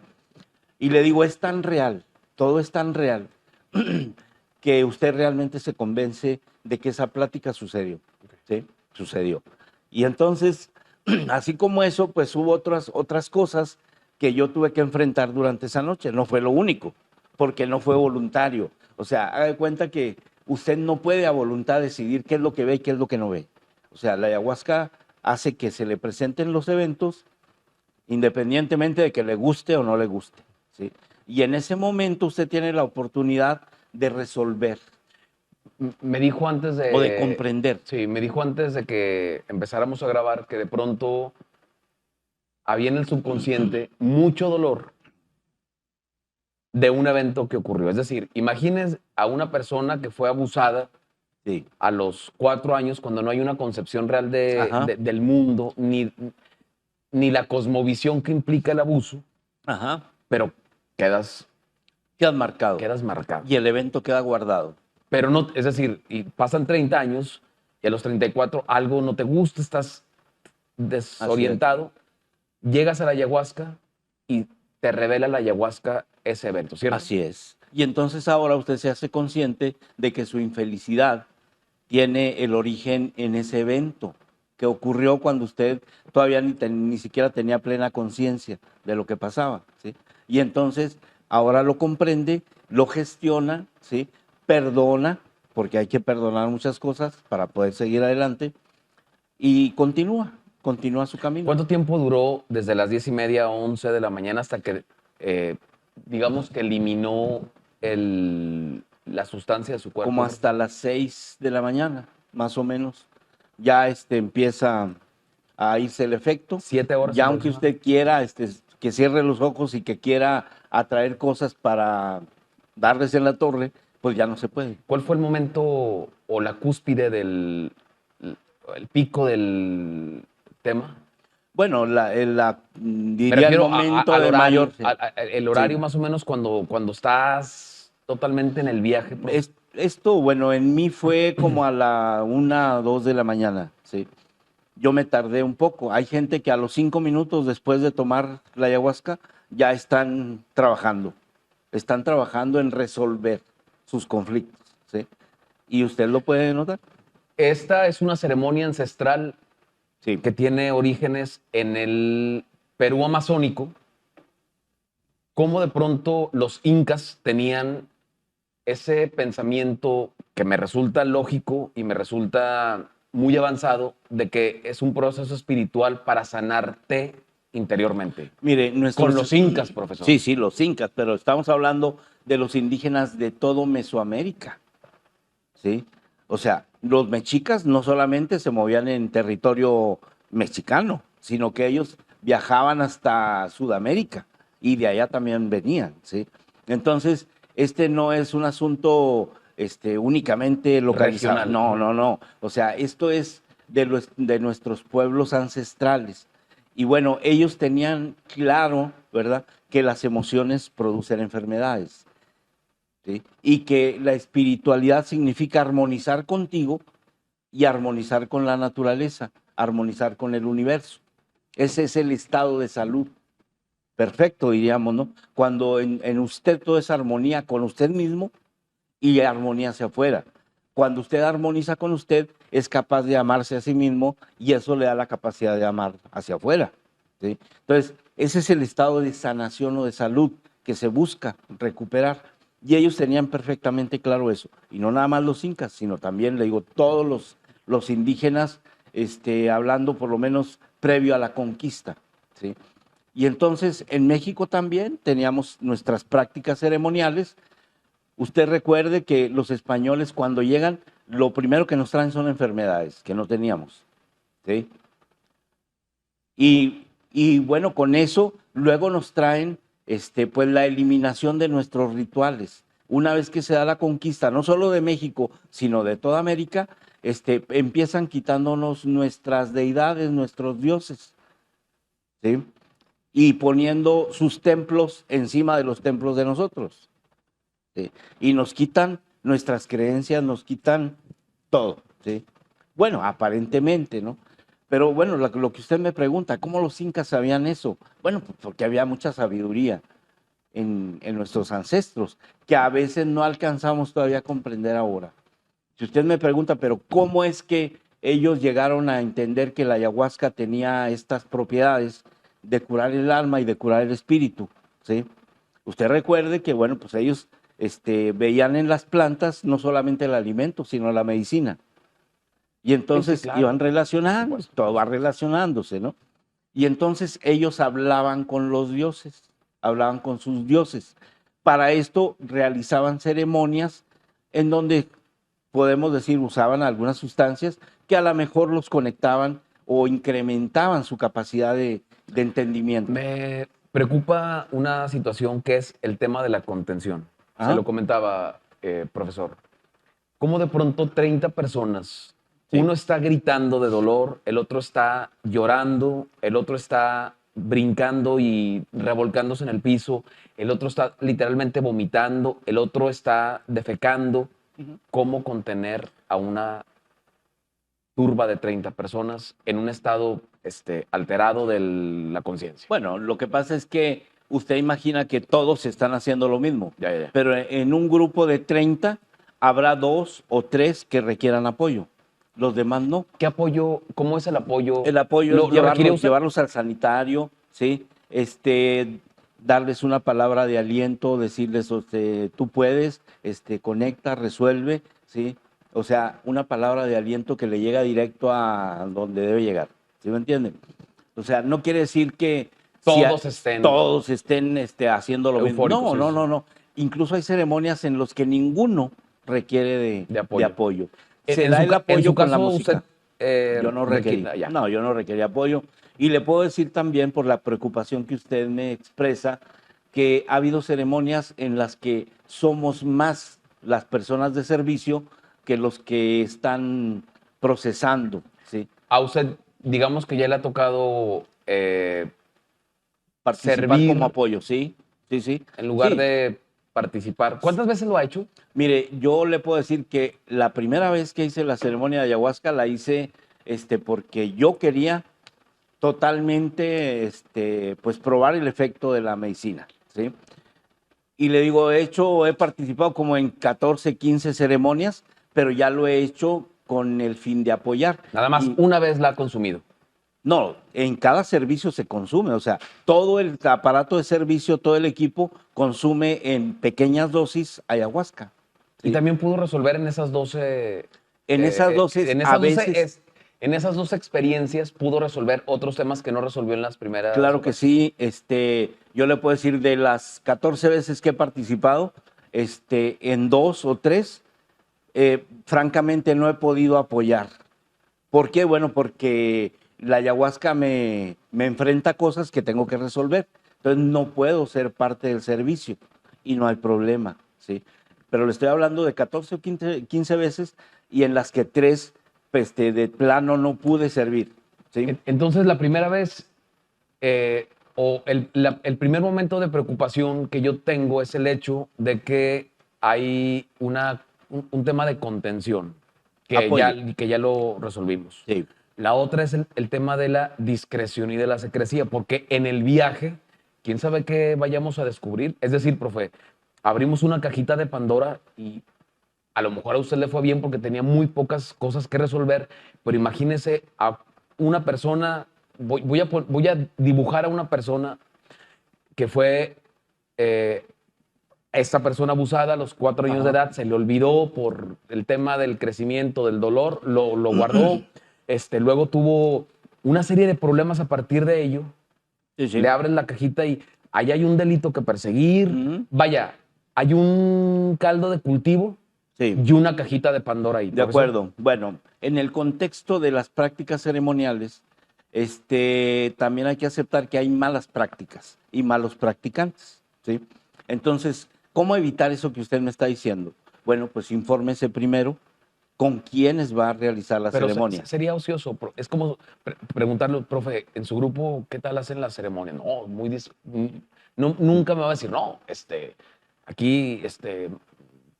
Y le digo, es tan real, todo es tan real, que usted realmente se convence de que esa plática sucedió, ¿sí? Sucedió. Y entonces, así como eso, pues hubo otras cosas que yo tuve que enfrentar durante esa noche. No fue lo único, porque no fue voluntario. O sea, haga de cuenta que usted no puede a voluntad decidir qué es lo que ve y qué es lo que no ve. O sea, la ayahuasca hace que se le presenten los eventos independientemente de que le guste o no le guste, ¿sí? Y en ese momento usted tiene la oportunidad de resolver Me dijo antes o de de, comprender. sí, me dijo antes de que empezáramos a grabar que de pronto había en el subconsciente mucho dolor de un evento que ocurrió. Es decir, imagines a una persona que fue abusada Sí. a los 4 años cuando no hay una concepción real Ajá, del mundo, ni la cosmovisión que implica el abuso, ajá. pero quedas Quedas marcado. quedas marcado. Y el evento queda guardado. Pero no, es decir, y pasan 30 años y a los 34 algo no te gusta, estás desorientado, llegas a la ayahuasca y te revela la ayahuasca ese evento, ¿cierto? Así es. Y entonces ahora usted se hace consciente de que su infelicidad tiene el origen en ese evento que ocurrió cuando usted todavía ni siquiera tenía plena conciencia de lo que pasaba, ¿sí? Y entonces ahora lo comprende, lo gestiona, ¿sí? Perdona, porque hay que perdonar muchas cosas para poder seguir adelante, y continúa su camino. ¿Cuánto tiempo duró desde las 10:30 o 11 de la mañana hasta que, digamos, que eliminó la sustancia de su cuerpo? Como hasta las 6 de la mañana, más o menos. Ya empieza a irse el efecto. 7 horas. Ya aunque usted quiera que cierre los ojos y que quiera atraer cosas para darles en la torre, pues ya no se puede. ¿Cuál fue el momento o la cúspide el pico del tema? Bueno, Me diría el refiero momento al de horario, mayor. el horario Sí. más o menos cuando estás totalmente en el viaje. Esto, bueno, en mí fue como a la 1, 2 de la mañana, ¿sí? Yo me tardé un poco. Hay gente que a los 5 minutos después de tomar la ayahuasca ya están trabajando en resolver sus conflictos, ¿sí? Y usted lo puede notar. Esta es una ceremonia ancestral Sí. que tiene orígenes en el Perú amazónico. Cómo de pronto los incas tenían ese pensamiento que me resulta lógico y me resulta muy avanzado de que es un proceso espiritual para sanarte interiormente. Mire, Con los incas, profesor. Sí, los incas, pero estamos hablando de los indígenas de todo Mesoamérica, ¿sí? O sea, los mexicas no solamente se movían en territorio mexicano, sino que ellos viajaban hasta Sudamérica y de allá también venían, ¿sí? Entonces, no es un asunto únicamente localizado. Regional. No. O sea, esto es de nuestros pueblos ancestrales. Y bueno, ellos tenían claro, ¿verdad?, que las emociones producen enfermedades, ¿sí? Y que la espiritualidad significa armonizar contigo y armonizar con la naturaleza, armonizar con el universo. Ese es el estado de salud perfecto, diríamos, ¿no? Cuando en usted todo es armonía con usted mismo y armonía hacia afuera. Cuando usted armoniza con usted, es capaz de amarse a sí mismo y eso le da la capacidad de amar hacia afuera, ¿sí? Entonces, ese es el estado de sanación o de salud que se busca recuperar. Y ellos tenían perfectamente claro eso. Y no nada más los incas, sino también, le digo, todos los indígenas, hablando por lo menos previo a la conquista, ¿sí? Y entonces, en México también teníamos nuestras prácticas ceremoniales. Usted recuerde que los españoles cuando llegan, lo primero que nos traen son enfermedades que no teníamos, ¿sí? Y bueno, con eso luego nos traen pues la eliminación de nuestros rituales. Una vez que se da la conquista, no solo de México, sino de toda América, empiezan quitándonos nuestras deidades, nuestros dioses, ¿sí? Y poniendo sus templos encima de los templos de nosotros. ¿Sí? Y nos quitan nuestras creencias, nos quitan todo, ¿sí? Bueno, aparentemente, ¿no? Pero bueno, lo que usted me pregunta, ¿cómo los incas sabían eso? Bueno, pues porque había mucha sabiduría en nuestros ancestros, que a veces no alcanzamos todavía a comprender ahora. Si usted me pregunta, pero ¿cómo es que ellos llegaron a entender que la ayahuasca tenía estas propiedades de curar el alma y de curar el espíritu, ¿sí? Usted recuerde que, bueno, pues ellos veían en las plantas no solamente el alimento, sino la medicina. Y entonces Sí, claro. iban relacionando, todo va relacionándose, ¿no? Y entonces ellos hablaban con los dioses, hablaban con sus dioses. Para esto realizaban ceremonias en donde, podemos decir, usaban algunas sustancias que a lo mejor los conectaban o incrementaban su capacidad de entendimiento. Me preocupa una situación que es el tema de la contención. Se lo comentaba, profesor. Cómo de pronto 30 personas, Sí. uno está gritando de dolor, el otro está llorando, el otro está brincando y revolcándose en el piso, el otro está literalmente vomitando, el otro está defecando. ¿Cómo contener a una turba de 30 personas en un estado alterado de la conciencia? Bueno, lo que pasa es que usted imagina que todos están haciendo lo mismo, Ya. pero en un grupo de 30 habrá 2 o 3 que requieran apoyo. Los demás no. ¿Qué apoyo? ¿Cómo es el apoyo? El apoyo ¿Lo es requiere usted? llevarlos al sanitario, ¿sí? Darles una palabra de aliento, decirles, tú puedes, conecta, resuelve, ¿sí? O sea, una palabra de aliento que le llega directo a donde debe llegar, ¿sí me entienden? O sea, no quiere decir que Todos estén haciendo lo mismo. eufóricos, No. Incluso hay ceremonias en las que ninguno requiere de apoyo. Se da el apoyo con la música. Yo no requerí. No, yo no requerí apoyo. Y le puedo decir también, por la preocupación que usted me expresa, que ha habido ceremonias en las que somos más las personas de servicio que los que están procesando, ¿sí? A usted, digamos que ya le ha tocado Participar servir como apoyo, sí. en lugar Sí. de participar. ¿Cuántas veces lo ha hecho? Mire, yo le puedo decir que la primera vez que hice la ceremonia de ayahuasca la hice porque yo quería totalmente pues probar el efecto de la medicina, ¿sí? Y le digo, he participado como en 14, 15 ceremonias, pero ya lo he hecho con el fin de apoyar. Nada más una vez la ha consumido. No, en cada servicio se consume, o sea, todo el aparato de servicio, todo el equipo consume en pequeñas dosis ayahuasca. ¿Sí? Y también pudo resolver en esas 12... En esas dosis, a veces... En esas 12 experiencias pudo resolver otros temas que no resolvió en las primeras. Claro que sí, yo le puedo decir de las 14 veces que he participado, en 2 o 3, francamente no he podido apoyar. ¿Por qué? Bueno, porque la ayahuasca me enfrenta cosas que tengo que resolver. Entonces no puedo ser parte del servicio y no hay problema, ¿sí? Pero le estoy hablando de 14 o 15 veces y en las que 3 de plano no pude servir, ¿sí? Entonces la primera vez o el primer momento de preocupación que yo tengo es el hecho de que hay un tema de contención que ya lo resolvimos. Sí. La otra es el tema de la discreción y de la secrecía, porque en el viaje, ¿quién sabe qué vayamos a descubrir? Es decir, profe, abrimos una cajita de Pandora y a lo mejor a usted le fue bien porque tenía muy pocas cosas que resolver, pero imagínese a una persona, voy a dibujar a una persona que fue esta persona abusada a los 4 años de edad, se le olvidó por el tema del crecimiento, del dolor, lo guardó, luego tuvo una serie de problemas a partir de ello, le abren la cajita y ahí hay un delito que perseguir, vaya, hay un caldo de cultivo y una cajita de Pandora ahí. De acuerdo. Bueno, en el contexto de las prácticas ceremoniales, también hay que aceptar que hay malas prácticas y malos practicantes, ¿sí? Entonces, ¿cómo evitar eso que usted me está diciendo? Bueno, pues infórmese primero con quiénes va a realizar la ceremonia. Sería ocioso. Es como preguntarle, profe, en su grupo, ¿qué tal hacen la ceremonia? No, nunca me va a decir, no, aquí,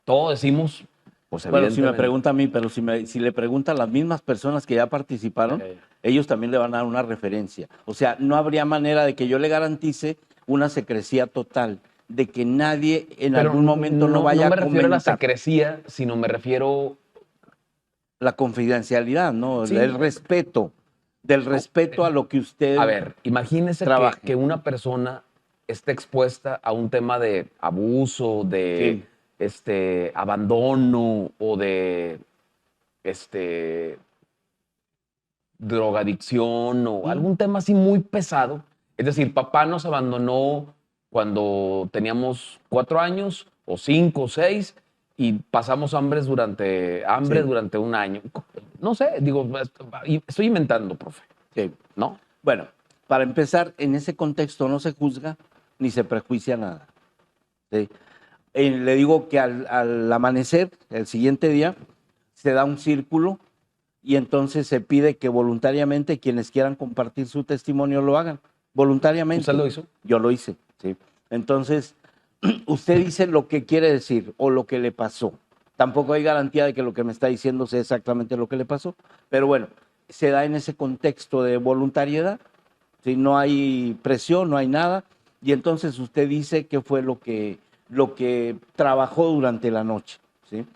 todos decimos, pues bueno, si me pregunta a mí, pero si le preguntan las mismas personas que ya participaron, ellos también le van a dar una referencia. O sea, no habría manera de que yo le garantice una secrecía total, de que nadie en algún momento no vaya a comentar. No me refiero a la secrecía, sino me refiero... La confidencialidad, ¿no? Sí. El respeto, del respeto a lo que usted A ver, imagínese que una persona esté expuesta a un tema de abuso, de abandono o de drogadicción o algún tema así muy pesado. Es decir, papá nos abandonó cuando teníamos 4 años o 5 o 6 y pasamos hambre durante un año. No sé, digo, estoy inventando, profe. Sí. ¿No? Bueno, para empezar, en ese contexto no se juzga ni se prejuicia nada. ¿Sí? Le digo que al amanecer, el siguiente día, se da un círculo y entonces se pide que voluntariamente quienes quieran compartir su testimonio lo hagan. voluntariamente. ¿Usted lo hizo? Yo lo hice, sí. Entonces, usted dice lo que quiere decir o lo que le pasó. Tampoco hay garantía de que lo que me está diciendo sea exactamente lo que le pasó, pero bueno, se da en ese contexto de voluntariedad, ¿sí? No hay presión, no hay nada, y entonces usted dice qué fue lo que trabajó durante la noche, ¿sí?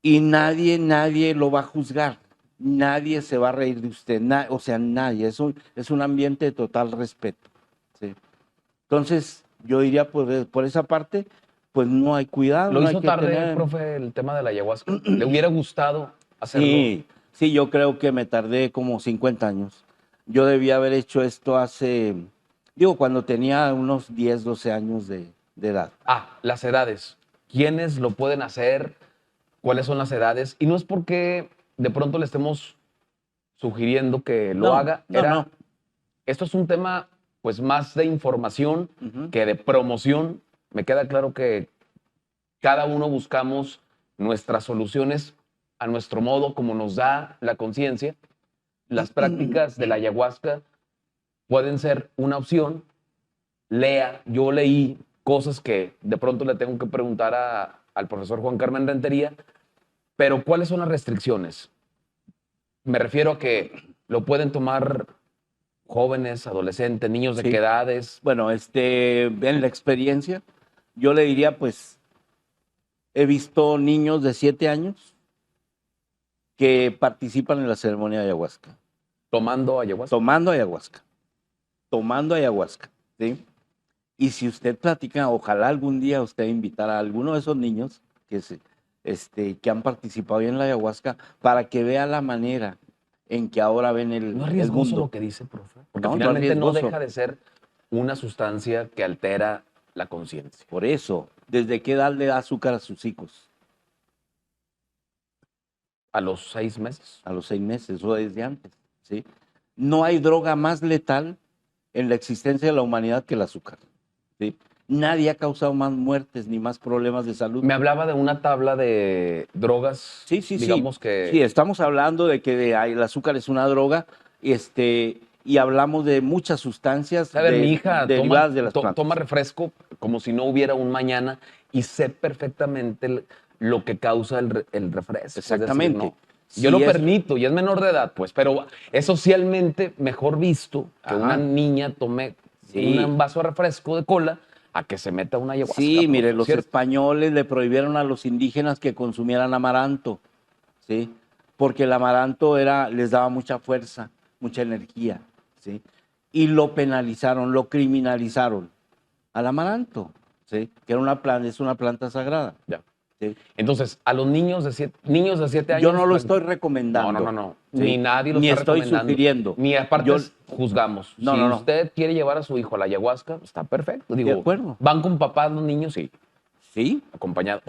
Y nadie lo va a juzgar, nadie se va a reír de usted, o sea, nadie, es un ambiente de total respeto, ¿sí? Entonces, yo diría, pues, por esa parte, pues no hay cuidado, ¿Lo no hay hizo que tarde, tener... profe, el tema de la ayahuasca? ¿Le hubiera gustado hacerlo? Sí, sí, yo creo que me tardé como 50 años. Yo debía haber hecho esto hace, digo, cuando tenía unos 10, 12 años de edad. Las edades. ¿Quiénes lo pueden hacer? ¿Cuáles son las edades? Y no es porque de pronto le estemos sugiriendo que lo No, haga. no. Esto es un tema pues más de información Ujú. que de promoción. Me queda claro que cada uno buscamos nuestras soluciones a nuestro modo, como nos da la conciencia. Las prácticas de la ayahuasca pueden ser una opción. Yo leí cosas que de pronto le tengo que preguntar al profesor Juan Carmen Rentería, pero ¿cuáles son las restricciones? Me refiero a que lo pueden tomar jóvenes, adolescentes, niños de qué Sí. edades. Bueno, en la experiencia, yo le diría, pues, he visto niños de 7 años que participan en la ceremonia de ayahuasca, Tomando ayahuasca. tomando ayahuasca, ¿sí? Y si usted platica, ojalá algún día usted invitara a alguno de esos niños que han participado en la ayahuasca para que vea la manera en que ahora ven No es el riesgoso mundo. lo que dice, profe. Porque No, no es finalmente no riesgoso. deja de ser una sustancia que altera la conciencia. Por eso, ¿desde qué edad le da azúcar a sus hijos? A los 6 meses. A los 6 meses o desde antes, ¿sí? No hay droga más letal en la existencia de la humanidad que el azúcar, ¿sí? Nadie ha causado más muertes ni más problemas de salud. Me hablaba de una tabla de drogas, Sí, digamos que... Sí, estamos hablando de que el azúcar es una droga, y hablamos de muchas sustancias A ver, mi hija derivadas de las plantas. toma refresco como si no hubiera un mañana y sé perfectamente lo que causa el refresco. Exactamente. Es decir, no, yo lo permito y es menor de edad, pues, pero es socialmente mejor visto que una niña tome un vaso de refresco de cola a que se meta una ayahuasca. Sí, mire, los ¿cierto? españoles le prohibieron a los indígenas que consumieran amaranto, ¿sí? Porque el amaranto les daba mucha fuerza, mucha energía, ¿sí? Y lo penalizaron, lo criminalizaron al amaranto, ¿sí? Que es una planta sagrada. Ya. ¿Sí? Entonces, a los niños de 7 años... Yo no lo estoy recomendando. No. ¿sí? Ni nadie lo Ni está estoy recomendando. sugiriendo. Ni aparte juzgamos. No, si no. usted quiere llevar a su hijo a la ayahuasca, está perfecto. Digo, de acuerdo. ¿Van con papás los niños? Sí. Sí. ¿Acompañados?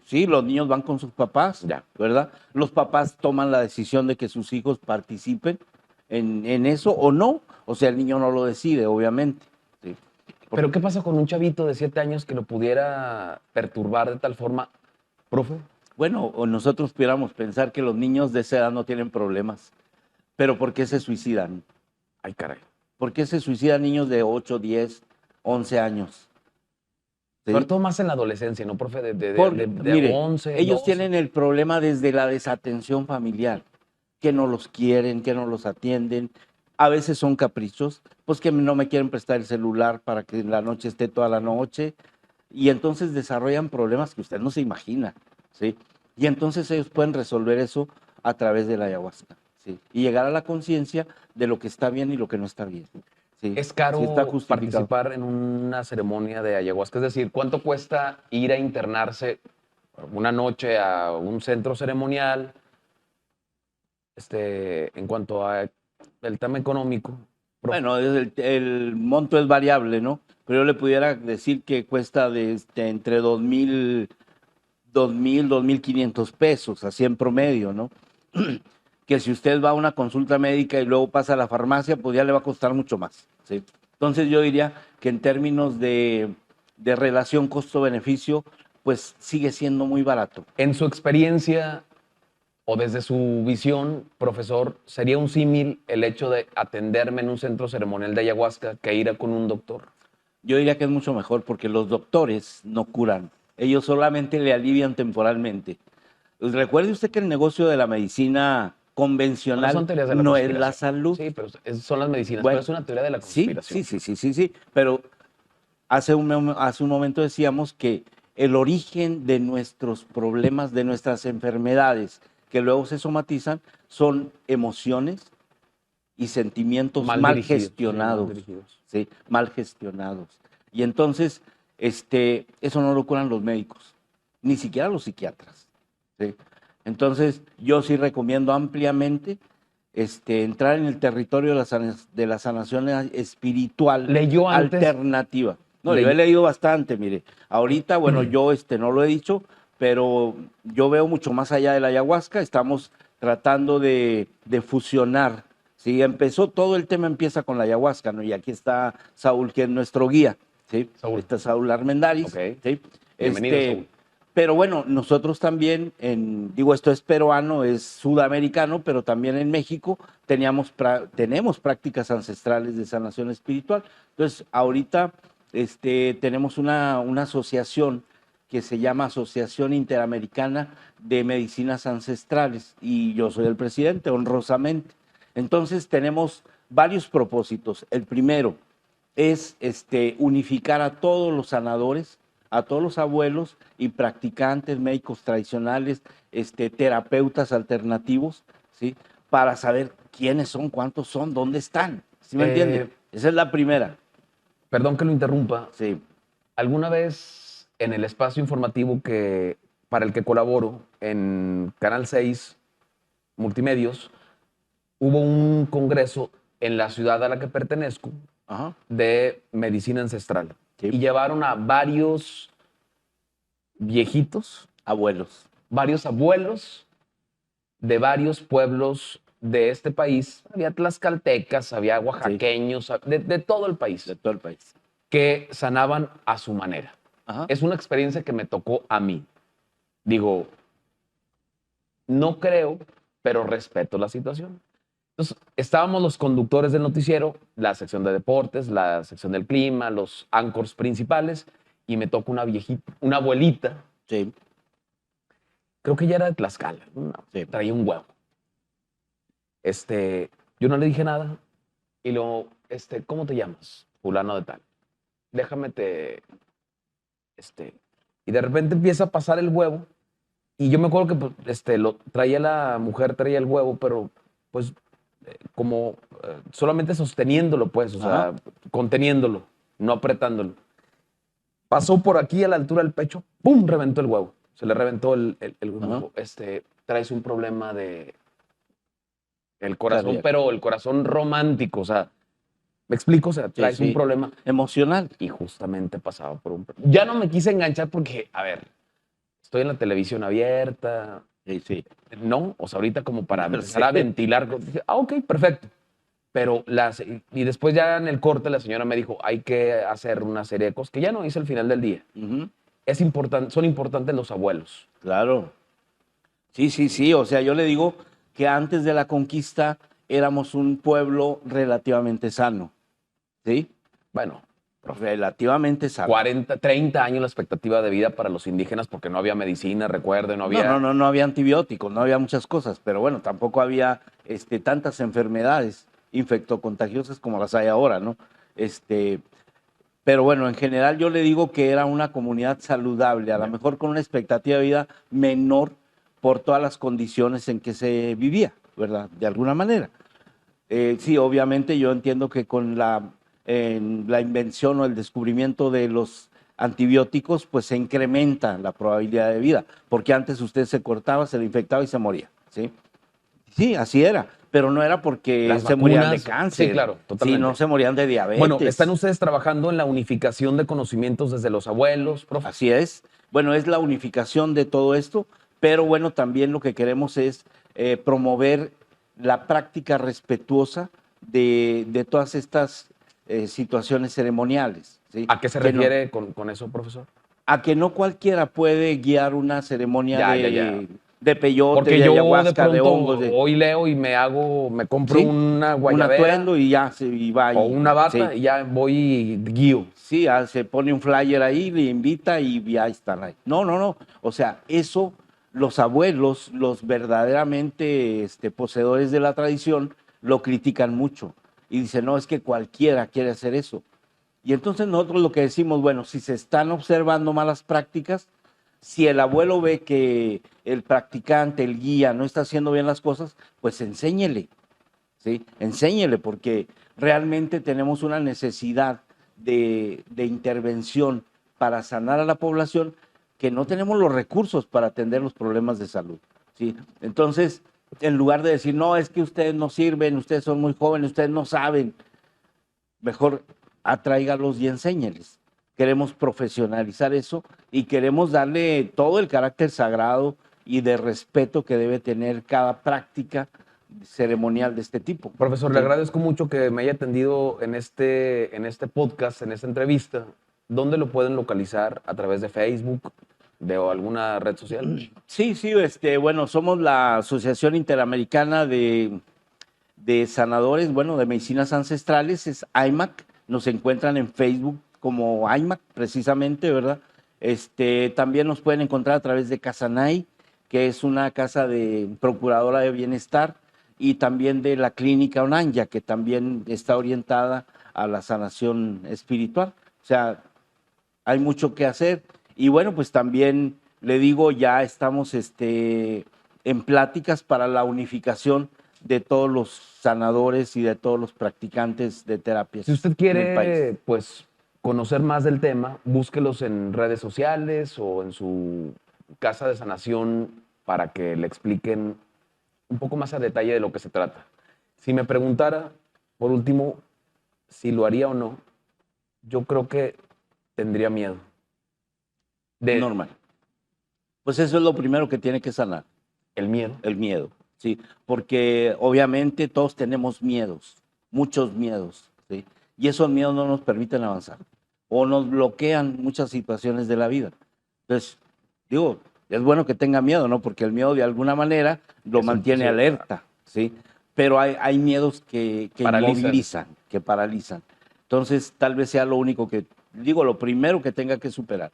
Sí, los niños van con sus papás, Ya. ¿verdad? Los papás toman la decisión de que sus hijos participen en eso o no. O sea, el niño no lo decide, obviamente. ¿Sí? Pero ¿qué pasa con un chavito de 7 años que lo pudiera perturbar de tal forma, profe? Bueno, o nosotros pudiéramos pensar que los niños de esa edad no tienen problemas, pero ¿por qué se suicidan? Ay, caray. ¿Por qué se suicidan niños de 8, 10, 11 años? ¿Sí? Sobre todo más en la adolescencia, ¿no, profe? Mire, 11, ellos 12. tienen el problema desde la desatención familiar, que no los quieren, que no los atienden. A veces son caprichos, pues que no me quieren prestar el celular para que en la noche esté toda la noche. Y entonces desarrollan problemas que usted no se imagina, ¿sí? Y entonces ellos pueden resolver eso a través de la ayahuasca, ¿sí? Y llegar a la conciencia de lo que está bien y lo que no está bien. ¿Sí? ¿Es caro Sí está justificado. participar en una ceremonia de ayahuasca? Es decir, ¿cuánto cuesta ir a internarse una noche a un centro ceremonial? En cuanto a el tema económico. Bueno, el monto es variable, ¿no? Pero yo le pudiera decir que cuesta entre 2,000, 2,500 pesos, así en promedio, ¿no? Que si usted va a una consulta médica y luego pasa a la farmacia, pues ya le va a costar mucho más, ¿sí? Entonces yo diría que en términos de relación costo-beneficio, pues sigue siendo muy barato. En su experiencia, o desde su visión, profesor, sería un símil el hecho de atenderme en un centro ceremonial de ayahuasca que ir a con un doctor? Yo diría que es mucho mejor porque los doctores no curan, ellos solamente le alivian temporalmente. Pues recuerde usted que el negocio de la medicina No convencional son teorías de la no es la conspiración. salud. Sí, pero son las medicinas, pero Bueno, es una teoría de la sí, conspiración. sí, pero hace un momento decíamos que el origen de nuestros problemas, de nuestras enfermedades, que luego se somatizan, son emociones y sentimientos Mal mal dirigidos, sí, mal gestionados, dirigidos. ¿sí? Mal gestionados. Y entonces, eso no lo curan los médicos, ni siquiera los psiquiatras, ¿sí? Entonces, yo sí recomiendo ampliamente entrar en el territorio de la sanación espiritual Leyó antes, alternativa. No, yo he ley- leído bastante, mire. Ahorita, bueno, yo no lo he dicho, pero yo veo mucho más allá de la ayahuasca. Estamos tratando de fusionar. Sí, todo el tema empieza con la ayahuasca, ¿no? Y aquí está Saúl, que es nuestro guía, ¿sí? Saúl. Está Saúl Armendáriz, Ok. ¿sí? Bienvenido, Saúl. Pero bueno, nosotros también, digo, esto es peruano, es sudamericano, pero también en México tenemos prácticas ancestrales de sanación espiritual. Entonces, ahorita tenemos una asociación que se llama Asociación Interamericana de Medicinas Ancestrales y yo soy el presidente, honrosamente. Entonces, tenemos varios propósitos. El primero es unificar a todos los sanadores, a todos los abuelos y practicantes, médicos tradicionales, terapeutas alternativos, ¿sí? Para saber quiénes son, cuántos son, dónde están. ¿Sí me entiende? Esa es la primera. Perdón que lo interrumpa. Sí. ¿Alguna vez en el espacio informativo para el que colaboro en Canal 6 Multimedios hubo un congreso en la ciudad a la que pertenezco Ajá. de medicina ancestral? Sí. Y llevaron a varios viejitos, Abuelos. varios abuelos de varios pueblos de este país. Había tlaxcaltecas, había oaxaqueños, de todo el país, De todo el país. que sanaban a su manera. Ajá. Es una experiencia que me tocó a mí. Digo, no creo, pero respeto la situación. Entonces, estábamos los conductores del noticiero, la sección de deportes, la sección del clima, los anchors principales, y me toca una viejita, una abuelita, Sí. creo que ya era de Tlaxcala, Sí. traía un huevo. Yo no le dije nada, y luego, ¿cómo te llamas? Fulano de tal. Déjame y de repente empieza a pasar el huevo, y yo me acuerdo que pues, traía la mujer, traía el huevo, pero pues como solamente sosteniéndolo, pues, o sea, Ajá. conteniéndolo, no apretándolo. Pasó por aquí a la altura del pecho, ¡pum! Reventó el huevo. Se le reventó el huevo. Traes un problema de el corazón, Cardíaco. pero el corazón romántico, o sea, ¿me explico? O sea, Sí, traes un sí. problema. Emocional. Y justamente pasaba por un... Ya no me quise enganchar porque, a ver, estoy en la televisión abierta. Sí, sí. No, o sea, ahorita como para empezar Sí. a ventilar. Dije, ok, perfecto. Pero y después ya en el corte la señora me dijo, hay que hacer una serie de cosas que ya no hice al final del día. Ujú. Son importantes los abuelos. Claro. Sí, sí, sí. O sea, yo le digo que antes de la conquista éramos un pueblo relativamente sano. ¿Sí? Bueno, profe, Relativamente sano. 40, 30 años la expectativa de vida para los indígenas porque no había medicina, recuerden, no había... No había antibióticos, no había muchas cosas, pero bueno, tampoco había tantas enfermedades infectocontagiosas como las hay ahora, ¿no? Pero bueno, en general yo le digo que era una comunidad saludable, a lo mejor con una expectativa de vida menor por todas las condiciones en que se vivía, ¿verdad? De alguna manera. Sí, obviamente yo entiendo que con la invención o el descubrimiento de los antibióticos, pues se incrementa la probabilidad de vida, porque antes usted se cortaba, se le infectaba y se moría, ¿sí? Sí, así era, pero no era porque Las se morían de vacunas, cáncer, sí, claro, sí, totalmente. no se morían de Bueno, diabetes. ¿están ustedes trabajando en la unificación de conocimientos desde los abuelos, profe? Así es. Bueno, es la unificación de todo esto, pero bueno, también lo que queremos es promover la práctica respetuosa de todas estas situaciones ceremoniales. ¿Sí? ¿A qué se Que refiere con eso, profesor? a que no cualquiera puede guiar una ceremonia Ya. De peyote, Porque de yo de ayahuasca, de pronto hongos. hoy leo y me compro Sí, una un guayabera atuendo y ya y va o una bata sí, y ya voy y guío. sí, se pone un flyer ahí, le invita y ya están ahí. No, no, no. O sea, eso los abuelos, los verdaderamente poseedores de la tradición, lo critican mucho. Y dicen, no, es que cualquiera quiere hacer eso. Y entonces nosotros lo que decimos, bueno, si se están observando malas prácticas, si el abuelo ve que el practicante, el guía, no está haciendo bien las cosas, pues enséñele, ¿sí? Enséñele, porque realmente tenemos una necesidad de intervención para sanar a la población que no tenemos los recursos para atender los problemas de salud, ¿sí? Entonces, en lugar de decir, no, es que ustedes no sirven, ustedes son muy jóvenes, ustedes no saben, mejor atráigalos y enséñeles. Queremos profesionalizar eso y queremos darle todo el carácter sagrado y de respeto que debe tener cada práctica ceremonial de este tipo. Profesor, le ¿Sí? agradezco mucho que me haya atendido en este podcast, en esta entrevista. ¿Dónde lo pueden localizar? ¿A través de Facebook, de alguna red social? Sí, sí, bueno, somos la Asociación Interamericana de Sanadores, bueno, de Medicinas Ancestrales, es AIMAC, nos encuentran en Facebook como AIMAC, precisamente, ¿verdad? También nos pueden encontrar a través de Casanay, que es una casa de procuradora de bienestar, y también de la Clínica Onanya, que también está orientada a la sanación espiritual. O sea, hay mucho que hacer. Y bueno, pues también le digo, ya estamos en pláticas para la unificación de todos los sanadores y de todos los practicantes de terapias Si usted en el país. quiere, pues, conocer más del tema, búsquelos en redes sociales o en su casa de sanación para que le expliquen un poco más a detalle de lo que se trata. Si me preguntara, por último, si lo haría o no, yo creo que tendría miedo. Normal. Pues eso es lo primero que tiene que sanar, El miedo. el miedo, ¿sí? Porque obviamente todos tenemos miedos, muchos miedos, ¿sí? Y esos miedos no nos permiten avanzar o nos bloquean muchas situaciones de la vida. Entonces, digo, es bueno que tenga miedo, ¿no? Porque el miedo de alguna manera lo mantiene Sí, alerta, ¿sí? Pero hay miedos que paralizan. inmovilizan, que paralizan. Entonces, tal vez sea lo único que, digo, lo primero que tenga que superar.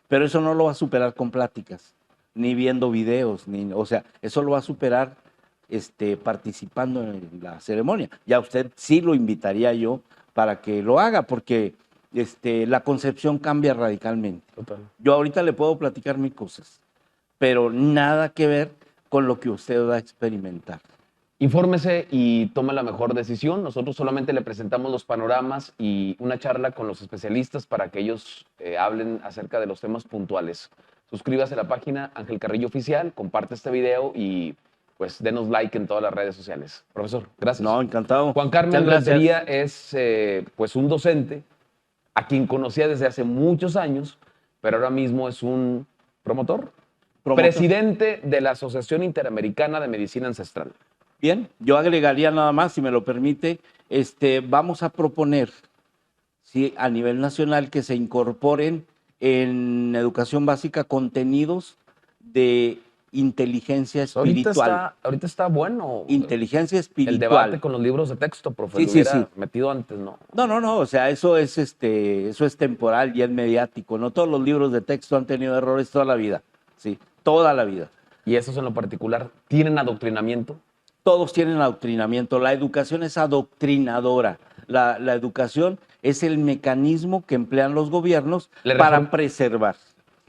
Pero eso no lo va a superar con pláticas, ni viendo videos, o sea, eso lo va a superar participando en la ceremonia. Ya usted sí lo invitaría yo para que lo haga, porque la concepción cambia radicalmente. Total. Yo ahorita le puedo platicar mil cosas, pero nada que ver con lo que usted va a experimentar. Infórmese y tome la mejor decisión. Nosotros solamente le presentamos los panoramas y una charla con los especialistas para que ellos hablen acerca de los temas puntuales. Suscríbase a la página Ángel Carrillo Oficial, comparte este video y pues denos like en todas las redes sociales. Profesor, gracias. No, encantado. Juan Carmen Muchas gracias. Rentería es pues un docente a quien conocía desde hace muchos años, pero ahora mismo es un promotor. Presidente de la Asociación Interamericana de Medicina Ancestral. Bien, yo agregaría nada más, si me lo permite, vamos a proponer, ¿sí?, a nivel nacional que se incorporen en educación básica contenidos de inteligencia espiritual. Ahorita está bueno. Inteligencia espiritual. El debate con los libros de texto, profe, Sí, lo sí, hubiera sí. metido antes, ¿no? No, o sea, eso es temporal y es mediático. No todos los libros de texto han tenido errores toda la vida, sí, toda la vida. Y esos en lo particular, ¿tienen adoctrinamiento? Todos tienen adoctrinamiento. La educación es adoctrinadora. La educación es el mecanismo que emplean los gobiernos para preservar.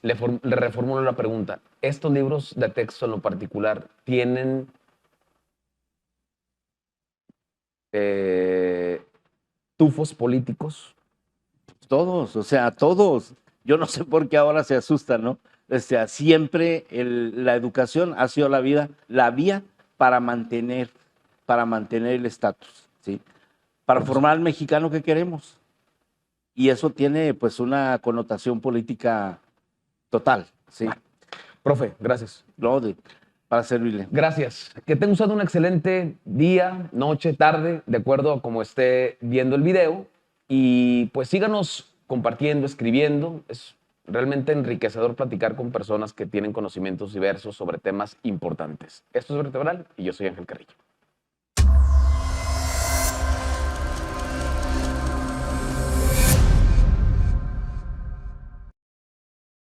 Le reformulo la pregunta. ¿Estos libros de texto en lo particular tienen tufos políticos? Todos, o sea, todos. Yo no sé por qué ahora se asustan, ¿no? O sea, siempre la educación ha sido la vía para mantener el estatus, ¿sí? Para formar al mexicano que queremos. Y eso tiene, pues, una connotación política total, ¿sí? Profe, gracias. No, para servirle. Gracias. Que tenga usted un excelente día, noche, tarde, de acuerdo a cómo esté viendo el video. Y pues síganos compartiendo, escribiendo. Es realmente enriquecedor platicar con personas que tienen conocimientos diversos sobre temas importantes. Esto es Vertebral y yo soy Ángel Carrillo.